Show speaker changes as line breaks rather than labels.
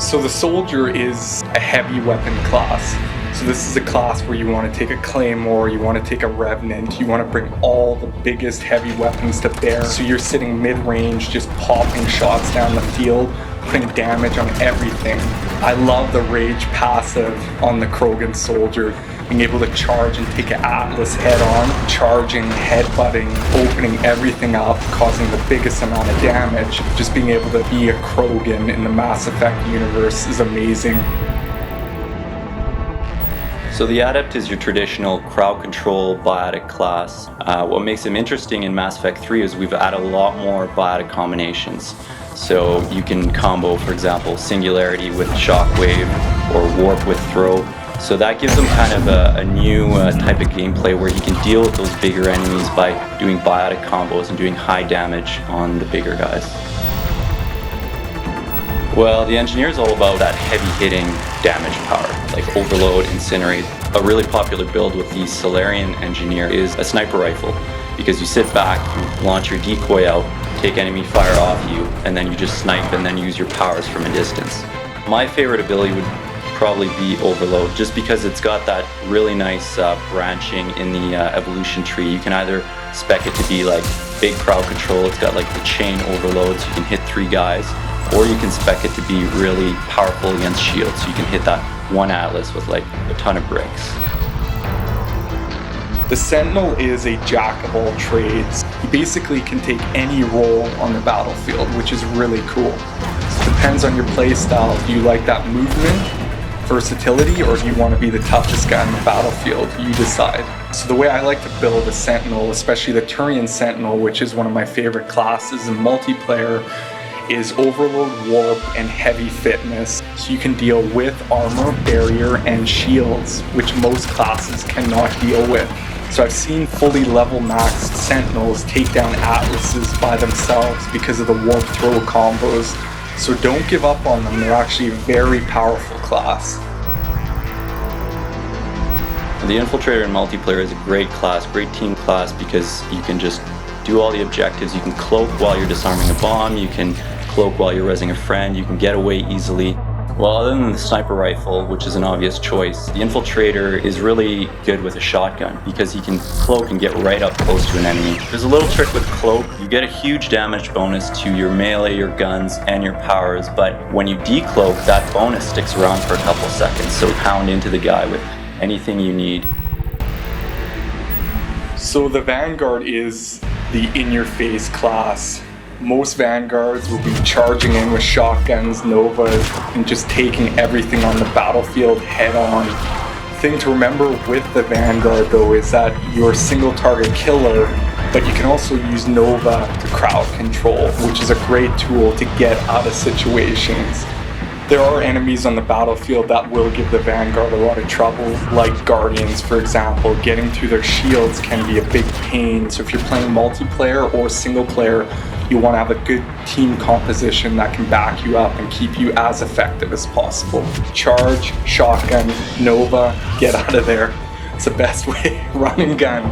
So the soldier is a heavy weapon class. So this is a class where you want to take a claymore, you want to take a revenant, you want to bring all the biggest heavy weapons to bear. So you're sitting mid-range, just popping shots down the field, putting damage on everything. I love the rage passive on the Krogan soldier, being able to charge and take an Atlas head on, charging, headbutting, opening everything up, causing the biggest amount of damage. Just being able to be a Krogan in the Mass Effect universe is amazing.
So the Adept is your traditional crowd control biotic class. What makes him interesting in Mass Effect 3 is we've added a lot more biotic combinations. So you can combo, for example, Singularity with Shockwave or Warp with Throw. So that gives him kind of a new type of gameplay where he can deal with those bigger enemies by doing biotic combos and doing high damage on the bigger guys. Well, the Engineer is all about that heavy-hitting damage power, like Overload, Incinerate. A really popular build with the Solarian Engineer is a sniper rifle, because you sit back, you launch your decoy out, take enemy fire off you, and then you just snipe and then use your powers from a distance. My favorite ability would probably be Overload, just because it's got that really nice branching in the evolution tree. You can either spec it to be like big crowd control, it's got like the chain overload so you can hit 3 guys, or you can spec it to be really powerful against shields, so you can hit that one Atlas with like a ton of bricks.
The Sentinel is a jack of all trades. He basically can take any role on the battlefield, which is really cool. It depends on your play style. Do you like that movement, versatility, or do you want to be the toughest guy on the battlefield? You decide. So the way I like to build a Sentinel, especially the Turian Sentinel, which is one of my favorite classes in multiplayer, is Overload, Warp, and Heavy Fitness. So you can deal with armor, barrier, and shields, which most classes cannot deal with. So I've seen fully level maxed Sentinels take down Atlases by themselves because of the Warp Throw combos. So don't give up on them, they're actually a very powerful class.
The Infiltrator in multiplayer is a great class, great team class, because you can just do all the objectives. You can cloak while you're disarming a bomb, you can cloak while you're resing a friend, you can get away easily. Well, other than the sniper rifle, which is an obvious choice, the Infiltrator is really good with a shotgun because he can cloak and get right up close to an enemy. There's a little trick with cloak. You get a huge damage bonus to your melee, your guns, and your powers, but when you decloak, that bonus sticks around for a couple seconds, so pound into the guy with anything you need.
So the Vanguard is the in-your-face class. Most Vanguards will be charging in with shotguns, Novas, and just taking everything on the battlefield head on. The thing to remember with the Vanguard though is that you're a single target killer, but you can also use Nova to crowd control, which is a great tool to get out of situations. There are enemies on the battlefield that will give the Vanguard a lot of trouble, like Guardians, for example. Getting through their shields can be a big pain, so if you're playing multiplayer or single player, you want to have a good team composition that can back you up and keep you as effective as possible. Charge, shotgun, Nova, get out of there. It's the best way. Run and gun.